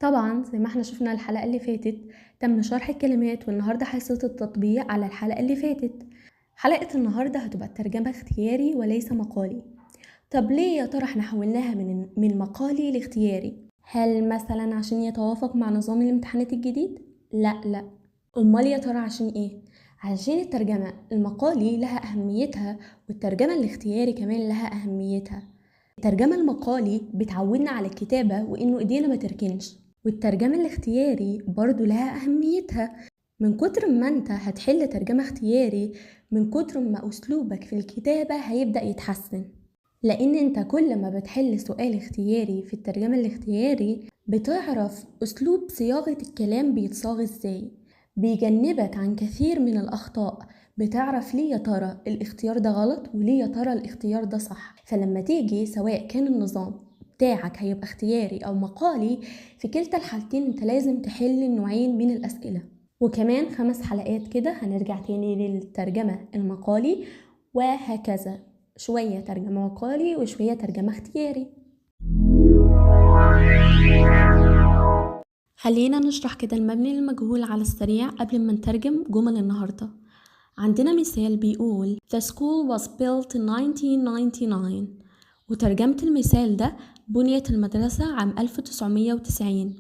طبعا زي ما احنا شفنا الحلقة اللي فاتت تم شرح الكلمات، والنهاردة حصة التطبيق على الحلقة اللي فاتت. حلقة النهاردة هتبقى الترجمة اختياري وليس مقالي. طب ليه يا ترى احنا حولناها من مقالي لاختياري؟ هل مثلا عشان يتوافق مع نظام الامتحانات الجديد؟ لا. امال يا ترى عشان ايه؟ عشان الترجمة المقالي لها اهميتها، والترجمة الاختياري كمان لها اهميتها. الترجمة المقالي بتعودنا على الكتابة وإنه إيدينا ما تركنش، والترجمة الاختياري برضو لها أهميتها. من كتر ما أنت هتحل ترجمة اختياري، من كتر ما أسلوبك في الكتابة هيبدأ يتحسن، لأن أنت كل ما بتحل سؤال اختياري في الترجمة الاختياري بتعرف أسلوب صياغة الكلام بيتصاغ إزاي، بيجنبك عن كثير من الأخطاء. بتعرف ليه يا ترى الاختيار ده غلط وليه يا ترى الاختيار ده صح. فلما تيجي سواء كان النظام بتاعك هيبقى اختياري أو مقالي، في كلتا الحالتين انت لازم تحل النوعين من الأسئلة. وكمان 5 حلقات كده هنرجع تاني للترجمة المقالي، وهكذا شوية ترجمة مقالي وشوية ترجمة اختياري. خلينا نشرح كده المبني للمجهول على السريع قبل ما نترجم جمل النهاردة. عندنا مثال بيقول The school was built in 1999، وترجمة المثال ده بنيت المدرسة عام 1990.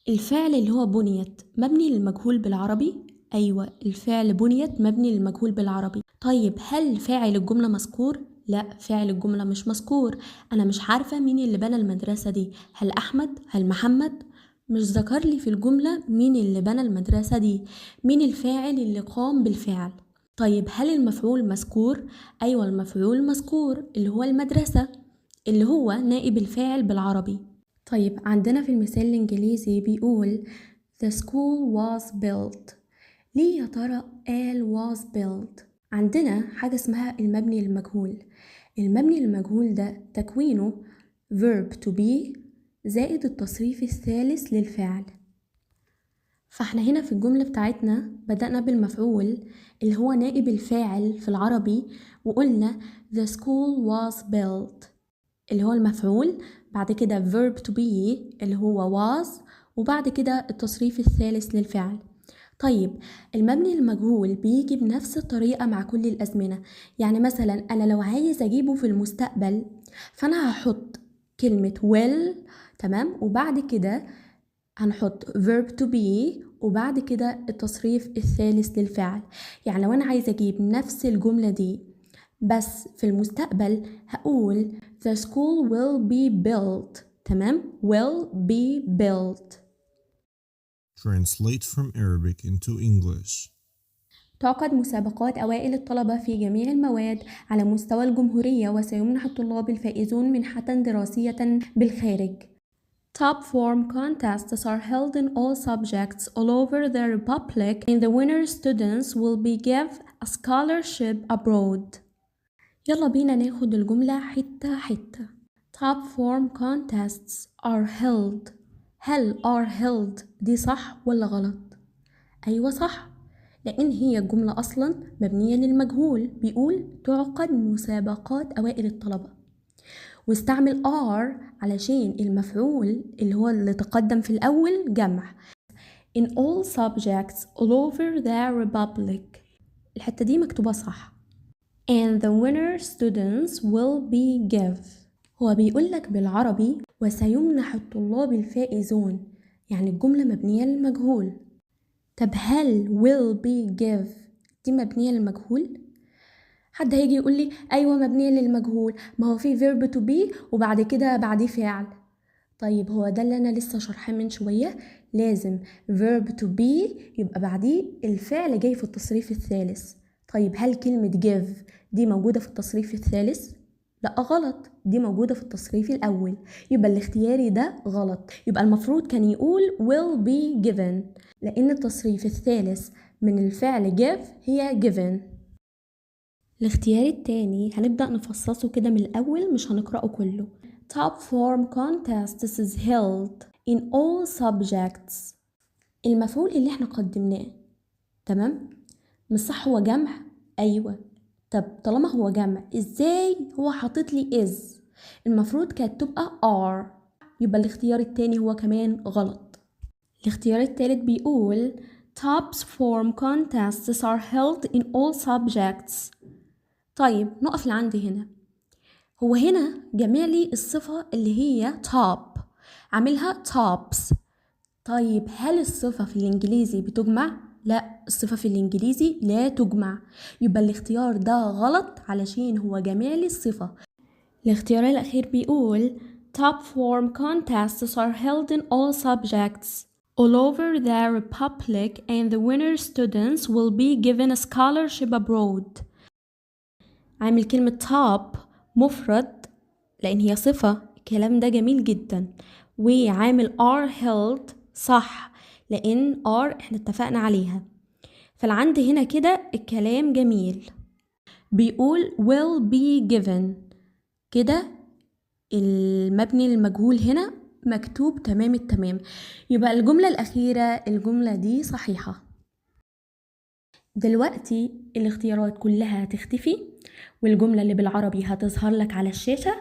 الفعل اللي هو بنيت مبني للمجهول بالعربي. أيوة، الفعل بنيت مبني للمجهول بالعربي. طيب هل فاعل الجملة مذكور؟ لا، فاعل الجملة مش مذكور. أنا مش عارفة مين اللي بنى المدرسة دي، هل أحمد هل محمد؟ مش ذكر لي في الجملة مين اللي بنى المدرسة دي، مين الفاعل اللي قام بالفعل. طيب هل المفعول مذكور؟ أيوة، المفعول مذكور اللي هو المدرسة، اللي هو نائب الفاعل بالعربي. طيب عندنا في المثال الإنجليزي بيقول The school was built. ليه يا ترى قال was built؟ عندنا حاجة اسمها المبني للمجهول. المبني للمجهول ده تكوينه verb to be زائد التصريف الثالث للفعل. فاحنا هنا في الجملة بتاعتنا بدأنا بالمفعول اللي هو نائب الفاعل في العربي، وقلنا the school was built اللي هو المفعول، بعد كده verb to be اللي هو was، وبعد كده التصريف الثالث للفعل. طيب المبني المجهول بيجي بنفس الطريقة مع كل الأزمنة. يعني مثلا أنا لو عايز أجيبه في المستقبل فأنا هحط كلمة will، تمام، وبعد كده هنحط verb to be وبعد كده التصريف الثالث للفعل. يعني لو أنا عايزة أجيب نفس الجملة دي بس في المستقبل هقول the school will be built. تمام، will be built. Translate from Arabic into English. تعقد مسابقات أوائل الطلبة في جميع المواد على مستوى الجمهورية، وسيمنح الطلاب الفائزون منحة دراسية بالخارج. Top form contests are held in all subjects all over the Republic, and the winner students will be given a scholarship abroad. يلا بينا ناخد الجملة حتة حتة. Top form contests are held. هل are held دي صح ولا غلط؟ أيوة صح، لأن هي الجملة أصلا مبنية للمجهول، بيقول تعقد مسابقات أوائل الطلبة، واستعمل are علشان المفعول اللي هو اللي تقدم في الأول جمع. In all subjects all over the Republic، الحتة دي مكتوبة صح. And the winner students will be given، هو بيقولك بالعربي وسيمنح الطلاب الفائزون، يعني الجملة مبنية للمجهول. طب هل will be give دي مبنية للمجهول؟ حد هيجي يقول لي أيوة مبنية للمجهول، ما هو في verb to be وبعد كده بعديه فعل. طيب هو ده اللي أنا لسه شرحاه من شوية، لازم verb to be يبقى بعديه الفعل جاي في التصريف الثالث. طيب هل كلمة give دي موجودة في التصريف الثالث؟ لا غلط، دي موجودة في التصريف الأول، يبقى الاختياري ده غلط. يبقى المفروض كان يقول will be given، لأن التصريف الثالث من الفعل give هي given. الاختيار التاني هنبدأ نفصصه كده من الأول، مش هنقرأه كله. Top form contests is held in all subjects. المفعول اللي احنا قدمناه، تمام، مش صح هو جمع؟ أيوة. طب طالما هو جمع ازاي هو حاطط لي is؟ المفروض كانت تبقى are، يبقى الاختيار التاني هو كمان غلط. الاختيار الثالث بيقول Top form contests are held in all subjects. طيب نقف لعندي هنا. هو هنا جمالي الصفة اللي هي top عاملها tops. طيب هل الصفة في الإنجليزي بتجمع؟ لا، الصفة في الإنجليزي لا تجمع، يبقى الاختيار ده غلط علشان هو جمالي الصفة. الاختيار الأخير بيقول Top form contests are held in all subjects all over the Republic and the winner students will be given a scholarship abroad. عامل كلمة top مفرد لأن هي صفة، الكلام ده جميل جدا. وعامل are held صح لأن are احنا اتفقنا عليها، فالعند هنا كده الكلام جميل. بيقول will be given كده المبني للمجهول هنا مكتوب تمام التمام، يبقى الجملة الأخيرة الجملة دي صحيحة. دلوقتي الاختيارات كلها هتختفي والجملة اللي بالعربي هتظهر لك على الشاشة،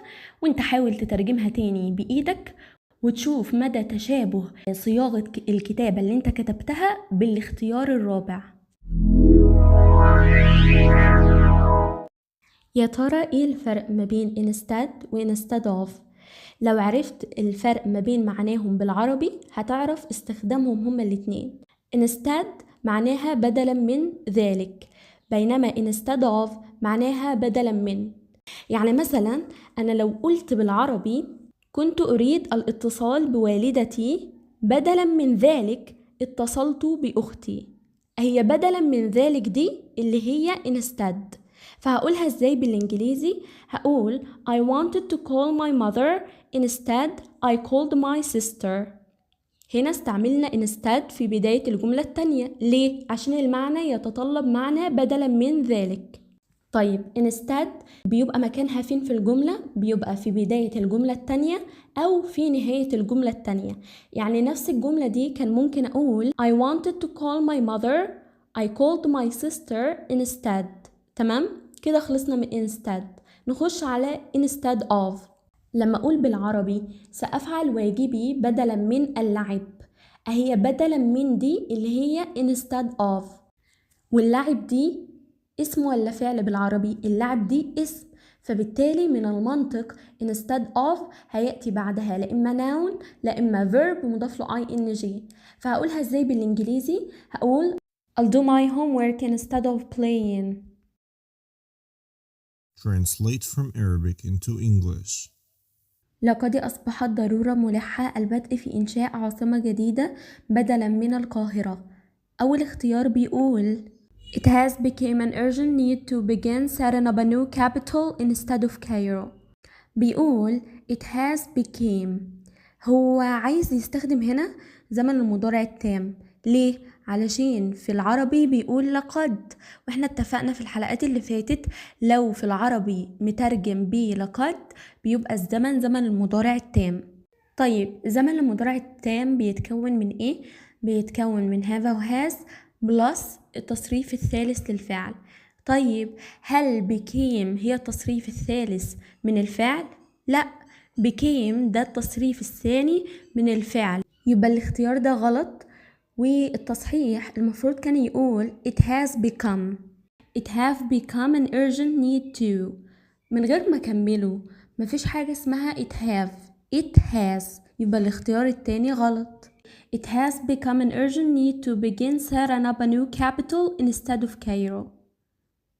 وانت حاول تترجمها تاني بإيدك وتشوف مدى تشابه صياغة الكتابة اللي انت كتبتها بالاختيار الرابع. يا ترى ايه الفرق ما بين instead و instead of؟ لو عرفت الفرق ما بين معناهم بالعربي هتعرف استخدامهم هما الاتنين. instead معناها بدلا من ذلك، بينما instead of معناها بدلا من. يعني مثلا أنا لو قلت بالعربي كنت أريد الاتصال بوالدتي، بدلا من ذلك اتصلت بأختي، هي بدلا من ذلك دي اللي هي instead. فهقولها ازاي بالانجليزي؟ هقول I wanted to call my mother instead I called my sister. هنا استعملنا instead في بداية الجملة التانية. ليه؟ عشان المعنى يتطلب معنى بدلا من ذلك. طيب instead بيبقى مكانها فين في الجملة؟ بيبقى في بداية الجملة التانية أو في نهاية الجملة التانية. يعني نفس الجملة دي كان ممكن أقول I wanted to call my mother I called my sister instead. تمام؟ كده خلصنا من instead. نخش على instead of. لما أقول بالعربي سأفعل واجبي بدلا من اللعب، هي بدلا من دي اللي هي instead of. واللعب دي اسم ولا فعل بالعربي؟ اللعب دي اسم، فبالتالي من المنطق instead of هيأتي بعدها لا إما noun لا إما verb مضاف له ing. فهقولها ازاي بالإنجليزي؟ هقول I'll do my homework instead of playing. Translate from Arabic into English. لقد أصبحت ضرورة ملحة البدء في إنشاء عاصمة جديدة بدلا من القاهرة. أول اختيار بيقول It has become an urgent need to begin setting up a new capital instead of Cairo. بيقول It has become، هو عايز يستخدم هنا زمن المضارع التام. ليه؟ علشان في العربي بيقول لقد، واحنا اتفقنا في الحلقات اللي فاتت لو في العربي مترجم بلقد بيبقى الزمن زمن المضارع التام. طيب زمن المضارع التام بيتكون من ايه؟ بيتكون من have و has بلس التصريف الثالث للفعل. طيب هل became هي التصريف الثالث من الفعل؟ لا، became ده التصريف الثاني من الفعل، يبقى الاختيار ده غلط. والتصحيح المفروض كان يقول it has become. It have become an urgent need to، من غير ما كمله، مفيش حاجة اسمها it have، it has، يبقى الاختيار التاني غلط. It has become an urgent need to begin setting up a new capital instead of Cairo.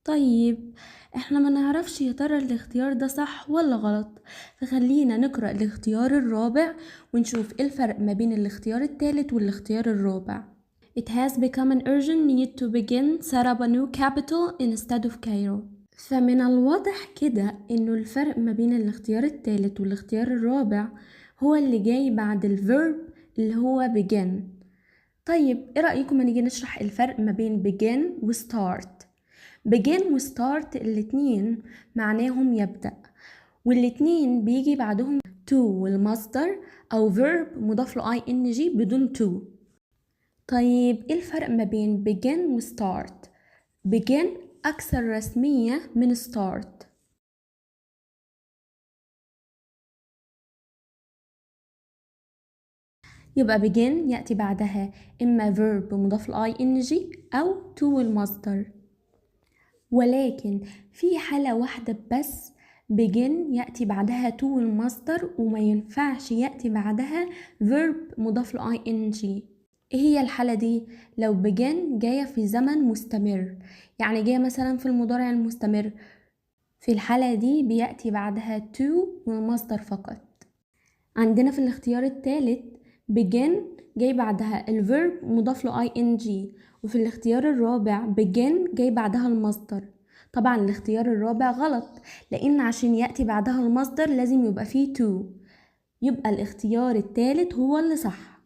طيب احنا ما نعرفش يا ترى الاختيار ده صح ولا غلط، فخلينا نقرأ الاختيار الرابع ونشوف ايه الفرق ما بين الاختيار الثالث والاختيار الرابع. It has become an urgent need to begin set up a new capital instead of Cairo. فمن الواضح كده انه الفرق ما بين الاختيار الثالث والاختيار الرابع هو اللي جاي بعد الفيرب اللي هو begin. طيب ايه رأيكم نيجي نشرح الفرق ما بين begin و start؟ begin و start الاتنين معناهم يبدأ، والاتنين بيجي بعدهم to والمصدر أو verb مضاف له ing بدون to. طيب ايه الفرق ما بين begin و start؟ begin أكثر رسمية من start. يبقى begin يأتي بعدها إما verb مضاف ل ing أو to المصدر. ولكن في حالة واحدة بس begin يأتي بعدها to المصدر وما ينفعش يأتي بعدها verb مضاف ل ing. ايه هي الحالة دي؟ لو begin جاية في زمن مستمر، يعني جاية مثلا في المضارع المستمر، في الحالة دي بيأتي بعدها to والمصدر فقط. عندنا في الاختيار الثالث begin جاي بعدها الverb مضاف له ing، وفي الاختيار الرابع begin جاي بعدها المصدر. طبعا الاختيار الرابع غلط، لأن عشان يأتي بعدها المصدر لازم يبقى فيه to، يبقى الاختيار الثالث هو اللي صح.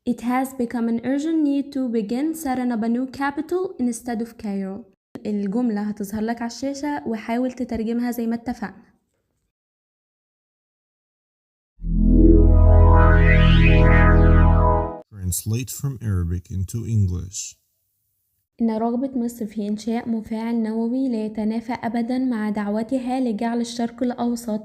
It has become an urgent need to begin setting up a new capital instead of Cairo. الجملة هتظهر لك على الشاشة وحاول تترجمها زي ما اتفقنا. Translate from Arabic into English. إن رغبة مصر في إنشاء مفاعل نووي لا يتنافى أبدا مع دعوتها لجعل الشرق الأوسط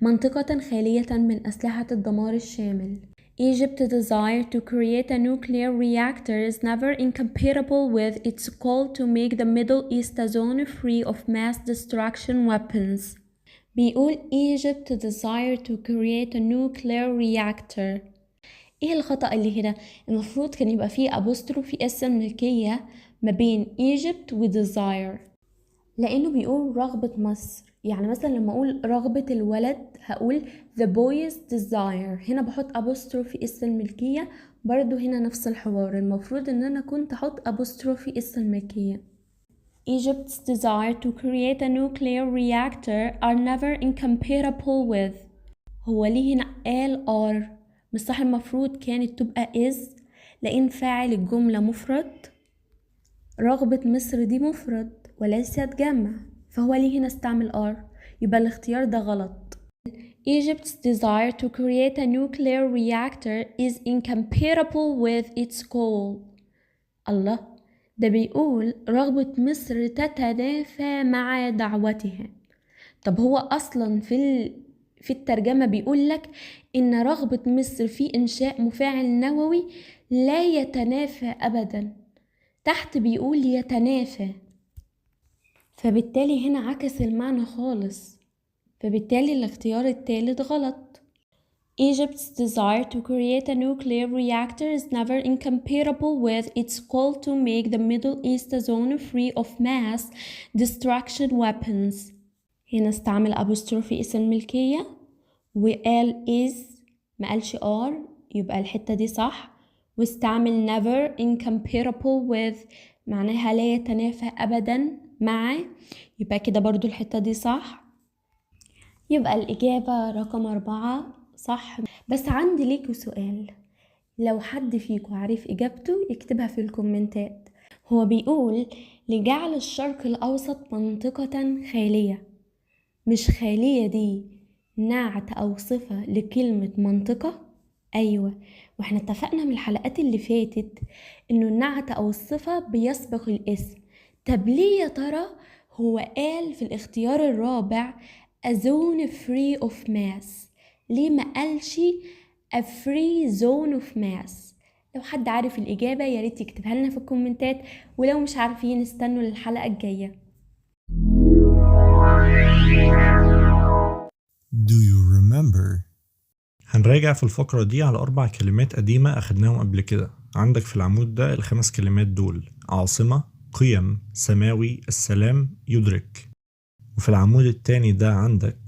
منطقة خالية من أسلحة الدمار الشامل. Egypt's desire to create a nuclear reactor is never incompatible with its goal to make the Middle East a zone free of mass destruction weapons. بيقول Egypt's desire to create a nuclear reactor. ايه الخطأ اللي هنا؟ المفروض كان يبقى فيه apostrophe اس الملكية ما بين Egypt و desire، لأنه بيقول رغبة مصر. يعني مثلا لما أقول رغبة الولد هقول the boy's desire، هنا بحط apostrophe اس الملكية. برضو هنا نفس الحوار، المفروض ان انا كنت احط apostrophe اس الملكية. Egypt's desire to create a nuclear reactor are never incompatible with. هو ليه هنا قال are؟ مش صح، المفروض كانت تبقى is، لأن فاعل الجملة مفرد، رغبة مصر دي مفرد وليست جمع، فهو ليه هنا استعمل are؟ يبقى الاختيار ده غلط. Egypt's desire to create a nuclear reactor is incompatible with its goal. الله، ده بيقول رغبة مصر تتنافى مع دعوتها. طب هو أصلا في الترجمة بيقول لك إن رغبة مصر في إنشاء مفاعل نووي لا يتنافى أبدا، تحت بيقول يتنافى، فبالتالي هنا عكس المعنى خالص، فبالتالي الاختيار الثالث غلط. Egypt's desire to create a nuclear reactor is never incompatible with its goal to make the Middle East a zone free of mass destruction weapons. هنا استعمل apostrophe اسم الملكية وقال is، ما قالش are، يبقى الحتة دي صح. واستعمل never incompatible with معناها لا يتنافى أبدا مع، يبقى كده برضو الحتة دي صح. يبقى الإجابة رقم 4 صح. بس عندي ليكوا سؤال، لو حد فيكوا عارف إجابته يكتبها في الكومنتات. هو بيقول لجعل الشرق الأوسط منطقة خالية، مش خالية دي نعت أو صفة لكلمة منطقة؟ أيوة، واحنا اتفقنا من الحلقات اللي فاتت إنه النعت أو الصفة بيسبق الاسم. طب ليه يا ترى هو قال في الاختيار الرابع a zone free of mass؟ ليه ما قالش a free zone of mass؟ لو حد عارف الإجابة ياريت يكتبها لنا في الكومنتات، ولو مش عارفين استنوا للحلقة الجاية. Do you remember؟ هنراجع في الفقرة دي على 4 كلمات قديمة أخدناهم قبل كده. عندك في العمود ده ال5 كلمات دول: عاصمة، قيم، سماوي، السلام، يدرك. وفي العمود التاني ده عندك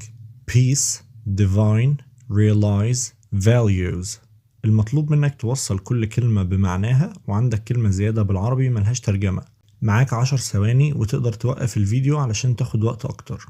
peace، divine، realize، values. المطلوب منك توصل كل كلمة بمعناها، وعندك كلمة زيادة بالعربي ملهاش ترجمة. معاك 10 ثواني وتقدر توقف الفيديو علشان تاخد وقت أكتر.